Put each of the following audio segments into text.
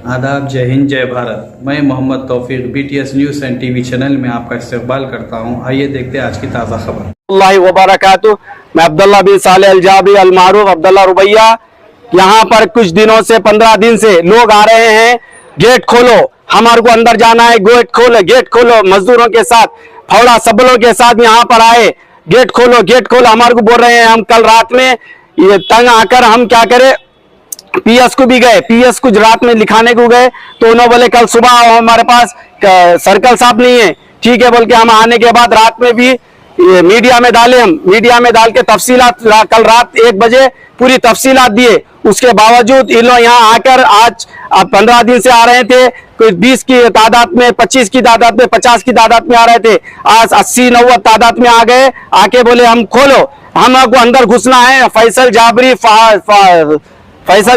आदाब, जय हिंद, जय भारत। मैं मोहम्मद तौफीक BTS news and TV channel में आपका इस्तकबाल करता हूं। आइए देखते हैं आज की ताज़ा खबर। अल्लाह व बरकातुहू। मैं अब्दुल्ला बिन सालेह अल जाबरी अल मारूफ अब्दुल्ला रुबैया। यहाँ पर कुछ दिनों से 15 दिन से लोग आ रहे हैं, गेट खोलो, हमारे को अंदर जाना है, गेट खोलो, गेट खोलो। मजदूरों के साथ, फौड़ा सबलों के साथ यहाँ पर आए, गेट खोलो, गेट खोलो, हमारे को बोल रहे हैं। हम कल रात में ये तंग आकर हम क्या करें, PS को भी गए, PS कुछ रात में लिखाने को गए तो उन्होंने बोले कल सुबह हमारे पास सर्कल साहब नहीं है, ठीक है बोल के हम आने के बाद रात में भी मीडिया में डाले, हम मीडिया में डाल के तफसीलात कल रात 1 बजे पूरी तफसीलात दिए। उसके बावजूद इन लोग यहाँ आकर आज 15 दिन से आ रहे थे, कोई 20 की तादाद में, 25 की तादाद में, 50 की तादाद में आ रहे थे, आज 80-90 तादाद में आ गए। आके बोले हम खोलो, हम आपको अंदर घुसना है। फैसल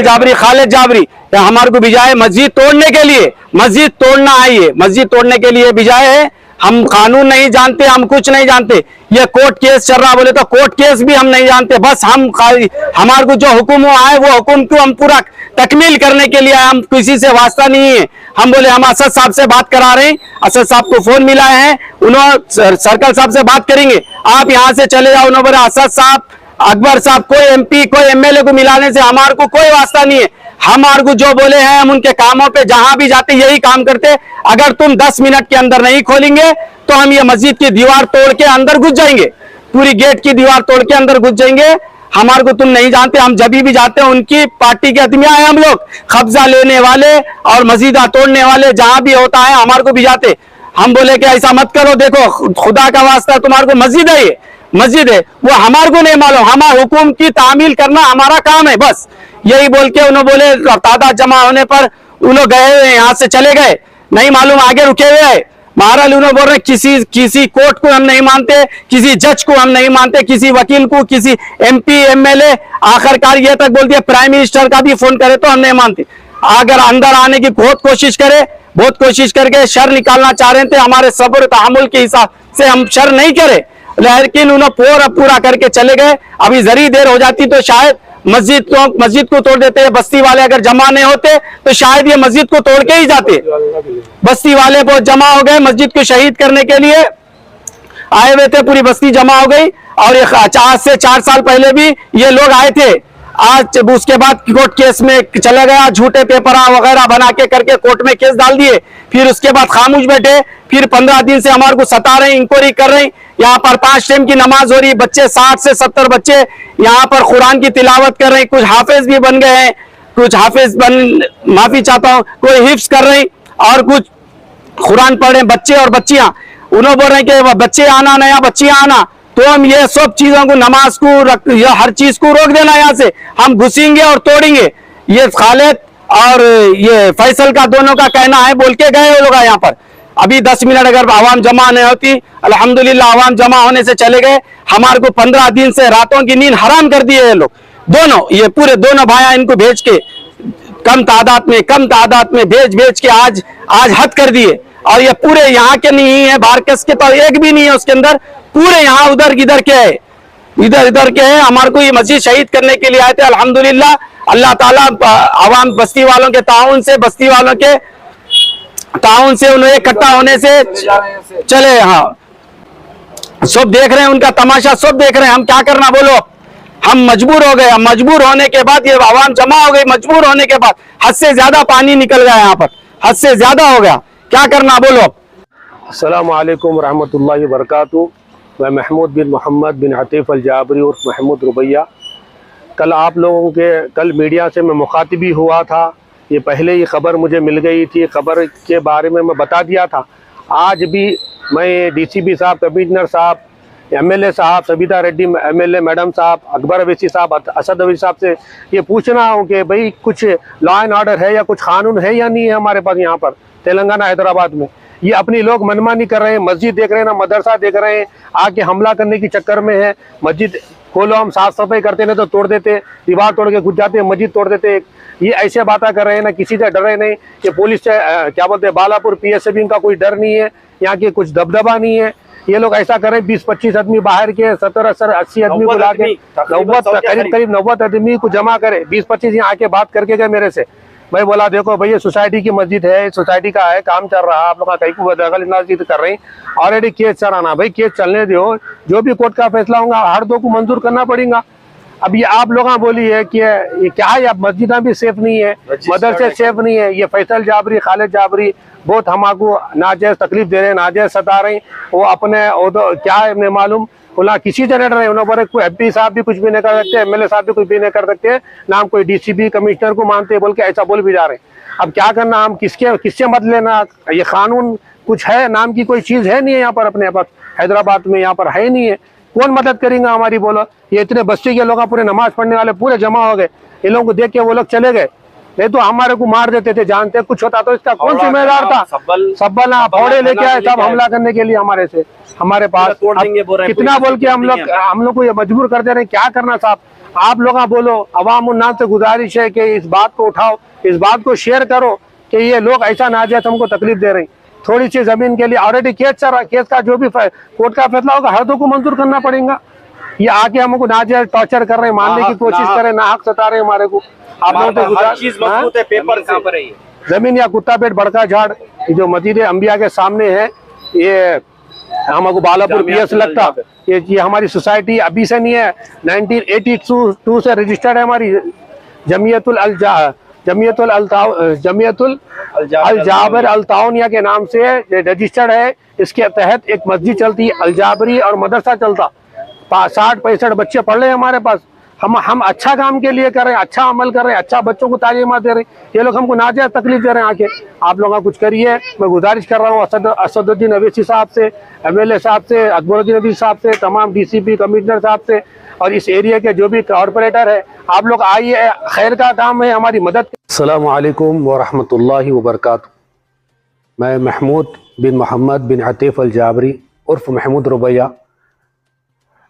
जाबरी, खालिद जाबरी हमारे को भिजाए मस्जिद तोड़ने के लिए, मस्जिद तोड़ना आइए, मस्जिद तोड़ने के लिए भिजाए है। हम कानून नहीं जानते, हम कुछ नहीं जानते। ये कोर्ट केस चल रहा बोले तो कोर्ट केस भी हम नहीं जानते। बस हम हमारे को जो हुक्म हुआ है वो हुक्म को हम पूरा तकमील करने के लिए, हम किसी से वास्ता नहीं है। हम बोले हम असद साहब से बात करा रहे हैं, असद साहब को फोन मिला है, उन्होंने सर्कल साहब से बात करेंगे, आप यहाँ से चले जाओ। उन्होंने बोला असद साहब, अकबर साहब, कोई MP कोई MLA को मिलाने से हमारे को कोई वास्ता नहीं है। हमारे को जो बोले हैं हम उनके कामों पे जहां भी जाते यही काम करते। अगर तुम 10 मिनट के अंदर नहीं खोलेंगे तो हम ये मस्जिद की दीवार तोड़ के अंदर घुस जाएंगे, पूरी गेट की दीवार तोड़ के अंदर घुस जाएंगे। हमारे को तुम नहीं जानते, हम जब भी जाते हैं उनकी पार्टी के आदमी आए, हम लोग कब्जा लेने वाले और मस्जिदा तोड़ने वाले जहां भी होता है हमारे को भी जाते। हम बोले कि ऐसा मत करो, देखो खुदा का वास्ता तुम्हारे को मस्जिद है, ये मस्जिद है, वो हमारे को नहीं मालूम, हमारा हुकुम की तामील करना हमारा काम है, बस यही बोल के उन्होंने बोले। तादाद जमा होने पर उन्होंने गए, यहाँ से चले गए, नहीं मालूम आगे रुके हुए है। महाराज उन्होंने बोल रहे किसी कोर्ट को हम नहीं मानते, किसी जज को हम नहीं मानते, किसी वकील को, किसी MP MLA, आखिरकार ये तक बोल दिया प्राइम मिनिस्टर का भी फोन करे तो हम नहीं मानते। अगर अंदर आने की बहुत कोशिश करे, बहुत कोशिश करके शर निकालना चाह रहे थे, हमारे सब्र तहम्मुल के हिसाब से हम शर नहीं करे, लेकिन उन्होंने पूरा करके चले गए। अभी जरी देर हो जाती तो शायद मस्जिद को तोड़ देते। बस्ती वाले अगर जमा नहीं होते तो शायद ये मस्जिद को तोड़ के ही जाते। बस्ती वाले बहुत जमा हो गए, मस्जिद को शहीद करने के लिए आए हुए थे, पूरी बस्ती जमा हो गई। और ये 4 साल पहले भी ये लोग आए थे। आज उसके बाद कोर्ट केस में चला गया, झूठे पेपर वगैरह बना के करके कोर्ट में केस डाल दिए। फिर उसके बाद खामोश बैठे, फिर 15 दिन से हमारे को सता रहे, इंक्वायरी कर रहे हैं। यहाँ पर 5 टाइम की नमाज हो रही, बच्चे 60 से 70 बच्चे यहाँ पर कुरान की तिलावत कर रहे हैं। कुछ हाफिज भी बन गए हैं, कुछ हाफिज माफी चाहता हूँ, कोई हिफ्ज कर रहे हैं और कुछ कुरान पढ़ रहे बच्चे और बच्चियां। उन्होंने बोल रहे हैं कि बच्चे आना, नया बच्चियां आना, तो हम ये सब चीजों को, नमाज को, हर चीज को रोक देना। यहाँ से हम घुसेंगे और तोड़ेंगे। ये खालिद और ये फैसल का दोनों का कहना है, बोल के गए वो लोग यहाँ पर। अभी 10 मिनट अगर आवाम जमा नहीं होती, अल्हम्दुलिल्लाह आवाम जमा होने से चले गए। हमारे को 15 दिन से रातों की नींद हराम कर दिए ये लोग दोनों, ये पूरे दोनों भाइयां, इनको भेज के कम तादाद में भेज के आज हद कर दिए। और ये पूरे यहाँ के नहीं है, बारकस के तो एक भी नहीं है उसके अंदर, पूरे यहाँ उधर इधर के है, इधर के है। हमारे को ये मस्जिद शहीद करने के लिए आए थे। अल्हम्दुलिल्लाह अल्लाह ताला आवाम बस्ती वालों के ताउन से, बस्ती वालों के ताउन से, उन्हें इकट्ठा होने से चले। हाँ, सब देख रहे हैं, उनका तमाशा सब देख रहे हैं। हम क्या करना बोलो, हम मजबूर हो गए। मजबूर होने के बाद ये आवाम जमा हो गई, मजबूर होने के बाद हद से ज्यादा पानी निकल गया यहाँ पर, हद से ज्यादा हो गया, क्या करना बोलो। अस्सलामु अलैकुम रहमतुल्लाहि व बरकातुहू। मैं महमूद बिन मोहम्मद बिन अतीफ़ अल जाबरी उर्फ महमूद रुबैया। कल आप लोगों के, कल मीडिया से मैं मुखातिब ही हुआ था, ये पहले ही खबर मुझे मिल गई थी, खबर के बारे में मैं बता दिया था। आज भी मैं DCP साहब, कमिश्नर साहब, MLA साहब, सबिता रेड्डी MLA मैडम साहब, अकबर अवैसी साहब, असद अवैसी साहब से ये पूछ रहा हूँ कि भाई कुछ लॉ एंड ऑर्डर है या कुछ कानून है या नहीं है हमारे पास यहाँ पर तेलंगाना हैदराबाद में। ये अपनी लोग मनमानी कर रहे हैं, मस्जिद देख रहे हैं ना मदरसा देख रहे हैं, आके हमला करने के चक्कर में है। मस्जिद खोलो, हम साफ सफाई करते नहीं तो तोड़ देते, दीवार तोड़ के घुस जाते, मस्जिद तोड़ देते। ये ऐसे बातें कर रहे हैं ना, किसी से डरे नहीं। ये पुलिस से क्या बोलते हैं, बालापुर PSB का कोई डर नहीं है, यहाँ की कुछ दबदबा नहीं है। ये लोग ऐसा कर रहे हैं, 20-25 आदमी बाहर के, 70-80 आदमी को ला के, करीब 90 आदमी को जमा करे, 20-25 यहाँ आके बात करके गए मेरे से मैं बोला देखो भाई ये सोसाइटी की मस्जिद है, सोसाइटी का है, काम चल रहा है, आप लोग कहीं को दखल अंदाजी कर रहे हैं, ऑलरेडी केस चलाना, भाई केस चलने दो, जो भी कोर्ट का फैसला होगा हर दो को मंजूर करना पड़ेगा। अब ये आप लोग बोली है कि ये क्या है, अब मस्जिदा भी सेफ नहीं है, मदरसे सेफ नहीं है, ये फैसल जाबरी, खालिद जाबरी बहुत हमको नाजायज तकलीफ दे रहे हैं, नाजायज सता रहे हैं। वो अपने क्या है नहीं मालूम, बोला किसी तरह रहे उन्होंने, कोई MP साहब भी कुछ भी नहीं कर सकते, MLA साहब भी कुछ भी नहीं कर सकते, ना हम कोई DCP कमिश्नर को मानते बोल के ऐसा बोल भी जा रहे हैं। अब क्या करना, हम किससे मत लेना, ये कानून कुछ है नाम की कोई चीज है नहीं है यहाँ पर, अपने पास हैदराबाद में यहाँ पर है नहीं है, कौन मदद करेगा हमारी बोलो। ये इतने बस्ती के लोग पूरे नमाज पढ़ने वाले पूरे जमा हो गए, इन लोगों को देख के वो लोग चले गए, नहीं तो हमारे को मार देते थे, जानते कुछ होता तो इसका कौन जिम्मेदार था। सब्बल फौड़े लेके आए सब हमला करने के लिए हमारे से, हमारे पास कितना बोल के हम लोग को ये मजबूर कर दे रहे हैं, क्या करना साहब। आप लोग बोलो, अवाम उन्नास से गुजारिश है कि इस बात को उठाओ, इस बात को शेयर करो कि ये लोग ऐसा नाजायज हमको तकलीफ दे रहे हैं। थोड़ी सी जमीन के लिए ऑलरेडी केस चल रहा है, केस का जो भी कोर्ट का फैसला होगा हर दो को मंजूर करना पड़ेगा। ये आके हमको नाजायज टॉर्चर कर रहे हैं, मारने की कोशिश कर रहे हैं, ना हक सता रहे हैं हमारे को। आप लोगों को पेपर जमीन या कुत्ता पेट बड़का झाड़ जो मस्जिद अंबिया के सामने है, ये हमको बालापुर PS लगता, ये हमारी सोसाइटी अभी से नहीं है, 1982 से रजिस्टर्ड है हमारी, जमियतुल अलजाबर अलताउनिया के नाम से रजिस्टर्ड है। इसके तहत एक मस्जिद चलती है अलजाबरी और मदरसा चलता, 60-65 बच्चे पढ़ रहे हैं हमारे पास। हम अच्छा काम के लिए कर रहे हैं, अच्छा अमल कर रहे हैं, अच्छा बच्चों को तालीमात दे रहे हैं, ये लोग हमको नाजायज तकलीफ दे रहे हैं आके। आप लोग कुछ करिए, मैं गुजारिश कर रहा हूँ असदुद्दीन अवैसी साहब से, MLA साहब से, अकबरुद्दीन अवैसी साहब से, तमाम DCP कमिश्नर साहब से, और इस एरिया के जो भी कॉर्पोरेटर है, आप लोग आइए, खैर का काम है, हमारी मदद। अस्सलामु अलैकुम व रहमतुल्लाहि व बरकातुहू। मैं महमूद बिन मोहम्मद बिन अतीफ़ अल जाबरी उर्फ महमूद रुबैया,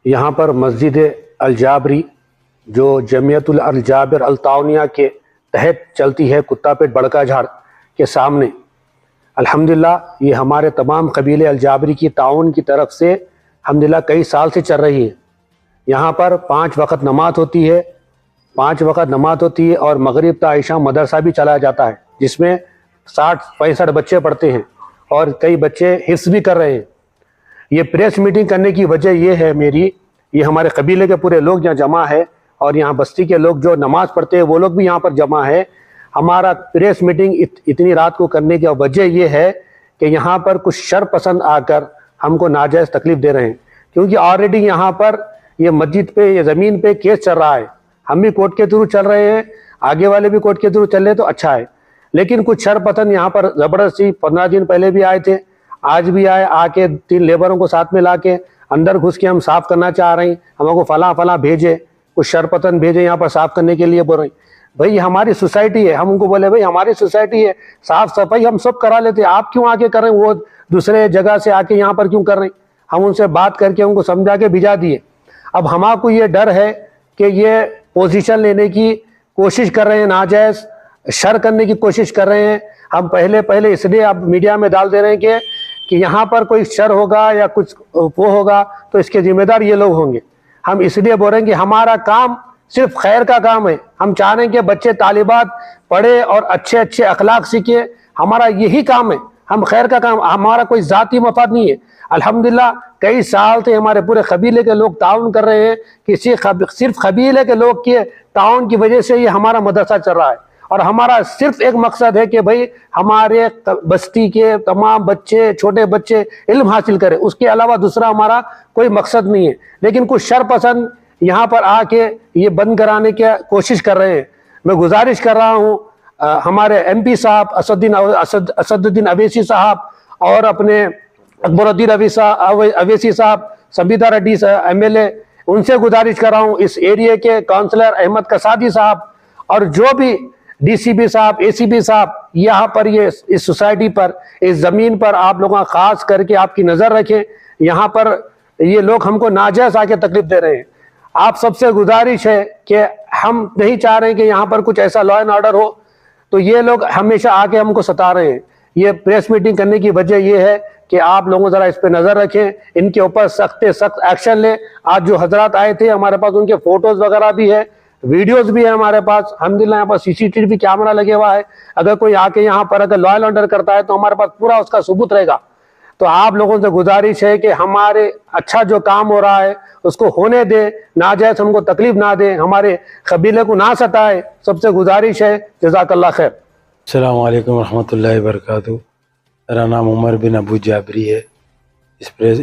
यहाँ पर मस्जिद अलजाबरी जो जमियतुल अलजाबिर अलताउनिया के तहत चलती है, कुत्ता पेट बड़का झाड़ के सामने, अल्हम्दुलिल्लाह ये हमारे तमाम कबीले अलजाबरी की ताउन की तरफ से अल्हम्दुलिल्लाह कई साल से चल रही है। यहाँ पर 5 वक्त नमाज होती है, 5 वक्त नमाज होती है, और मगरिब ता इशा मदरसा भी चलाया जाता है, जिसमें 60-65 बच्चे पढ़ते हैं और कई बच्चे हिफ्ज़ भी कर रहे हैं। ये प्रेस मीटिंग करने की वजह ये है मेरी, ये हमारे कबीले के पूरे लोग यहाँ जमा है, और यहाँ बस्ती के लोग जो नमाज पढ़ते हैं वो लोग भी यहाँ पर जमा है। हमारा प्रेस मीटिंग इतनी रात को करने की वजह ये है कि यहाँ पर कुछ शर पसंद आकर हमको नाजायज़ तकलीफ दे रहे हैं, क्योंकि ऑलरेडी यहाँ पर ये मस्जिद पे, ये ज़मीन पे केस चल रहा है, हम भी कोर्ट के थ्रू चल रहे हैं, आगे वाले भी कोर्ट के थ्रू चल रहे तो अच्छा है। लेकिन कुछ शर पसंद यहाँ पर ज़बरदस्ती 15 दिन पहले भी आए थे, आज भी आए, आके 3 लेबरों को साथ में ला के अंदर घुस के हम साफ़ करना चाह रहे हैं, हमको फला भेजे, कुछ शरपतन भेजे यहाँ पर साफ़ करने के लिए बोल रहे हैं। भाई हमारी सोसाइटी है, हम उनको बोले भाई हमारी सोसाइटी है, साफ़ सफाई हम सब करा लेते, आप क्यों आके कर रहे हैं, वो दूसरे जगह से आके यहाँ पर क्यों कर रहे हैं। हम उनसे बात करके उनको समझा के भिजा दिए। अब हमको ये डर है कि ये पोजीशन लेने की कोशिश कर रहे हैं, नाजायज़ शर करने की कोशिश कर रहे हैं। हम पहले इसलिए अब मीडिया में डाल दे रहे हैं कि यहाँ पर कोई शर होगा या कुछ वो होगा तो इसके जिम्मेदार ये लोग होंगे। हम इसलिए बोल रहे हैं कि हमारा काम सिर्फ खैर का काम है, हम चाह रहे हैं कि बच्चे तालिबात पढ़े और अच्छे अच्छे अखलाक सीखे, हमारा यही काम है, हम खैर का काम, हमारा कोई ज़ाती मफाद नहीं है। अल्हम्दुलिल्लाह कई साल से हमारे पूरे कबीले के लोग ताउन कर रहे हैं, सिर्फ कबीले के लोग के ताउन की वजह से ये हमारा मदरसा चल रहा है, और हमारा सिर्फ एक मकसद है कि भाई हमारे बस्ती के तमाम बच्चे, छोटे बच्चे इल्म हासिल करें, उसके अलावा दूसरा हमारा कोई मकसद नहीं है। लेकिन कुछ शर पसंद यहाँ पर आके ये बंद कराने की कोशिश कर रहे हैं। मैं गुजारिश कर रहा हूँ हमारे MP साहब असदुद्दीन अवैसी साहब और अपने अकबरुद्दीन अवैसी साहब, सबिता रेड्डी MLA, उनसे गुजारिश कर रहा हूँ, इस एरिया के काउंसलर अहमद कसादी साहब और जो भी DCP साहब, ACP साहब, यहाँ पर ये इस सोसाइटी पर, इस ज़मीन पर आप लोगों खास करके आपकी नज़र रखें। यहाँ पर ये लोग हमको नाजायज़ आके तकलीफ दे रहे हैं। आप सबसे गुजारिश है कि हम नहीं चाह रहे हैं कि यहाँ पर कुछ ऐसा लॉ एंड ऑर्डर हो, तो ये लोग हमेशा आके हमको सता रहे हैं। ये प्रेस मीटिंग करने की वजह ये है कि आप लोगों ज़रा इस पर नज़र रखें, इनके ऊपर सख्त एक्शन लें। आज जो हजरात आए थे हमारे पास उनके फ़ोटोज़ वगैरह भी है, वीडियोस भी है हमारे पास। अल्हम्दुलिल्लाह यहाँ पर CCTV कैमरा लगे हुआ है। अगर कोई आके यहाँ पर अगर लॉ एंड ऑर्डर करता है तो हमारे पास पूरा उसका सबूत रहेगा। तो आप लोगों से गुजारिश है कि हमारे अच्छा जो काम हो रहा है उसको होने दे, नाजायज हमको तकलीफ ना दे, हमारे कबीले को ना सताए। सबसे गुजारिश है। जज़ाकल्लाह खैर। अस्सलाम वालेकुम रहमतुल्लाहि वबरकातुहू। मेरा नाम उमर बिन अबू जाबरी है।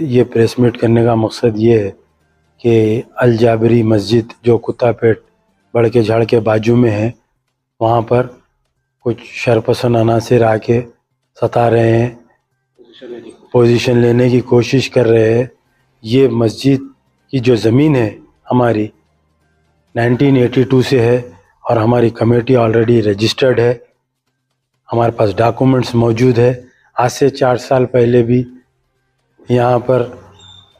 ये प्रेस मीट करने का मकसद ये है कि अल जाबरी मस्जिद जो कुत्तापेट बड़ के झाड़ के बाजू में है, वहाँ पर कुछ शरपसंद अनासिर आके सता रहे हैं, पोजीशन लेने की कोशिश कर रहे हैं। ये मस्जिद की जो ज़मीन है हमारी 1982 से है और हमारी कमेटी ऑलरेडी रजिस्टर्ड है। हमारे पास डॉक्यूमेंट्स मौजूद है। आज से 4 साल पहले भी यहाँ पर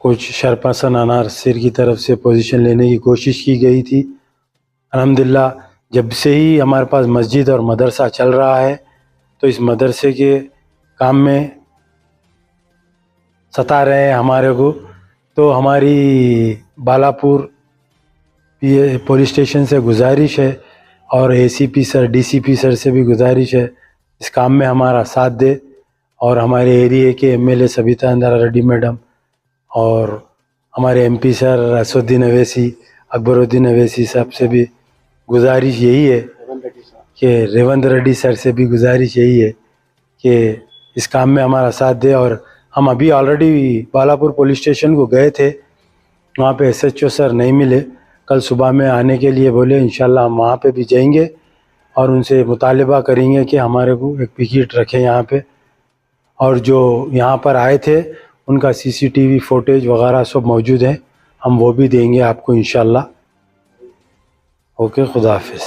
कुछ शरपसंद अनासिर की तरफ से पोजीशन लेने की कोशिश की गई थी। अल्हम्दुलिल्लाह जब से ही हमारे पास मस्जिद और मदरसा चल रहा है तो इस मदरसे के काम में सता रहे हैं हमारे को। तो हमारी बालापुर पुलिस स्टेशन से गुजारिश है और ACP सर DCP सर से भी गुजारिश है इस काम में हमारा साथ दे। और हमारे एरिया के MLA सबिता अंदारा रेड्डी मैडम और हमारे MP सर असुद्दीन अवैसी, अकबरुद्दीन अवैसी साहब से भी गुजारिश यही है कि रेवंत रेड्डी सर से भी गुजारिश यही है कि इस काम में हमारा साथ दे। और हम अभी ऑलरेडी बालापुर पुलिस स्टेशन को गए थे, वहाँ पे SHO सर नहीं मिले। कल सुबह में आने के लिए बोले, इंशाल्लाह हम वहाँ पे भी जाएंगे और उनसे मुतालिबा करेंगे कि हमारे को एक पिकेट रखें यहाँ पे। और जो यहाँ पर आए थे उनका CCTV फुटेज वगैरह सब मौजूद है, हम वो भी देंगे आपको इंशाल्लाह। ओके, खुदा हाफिज़।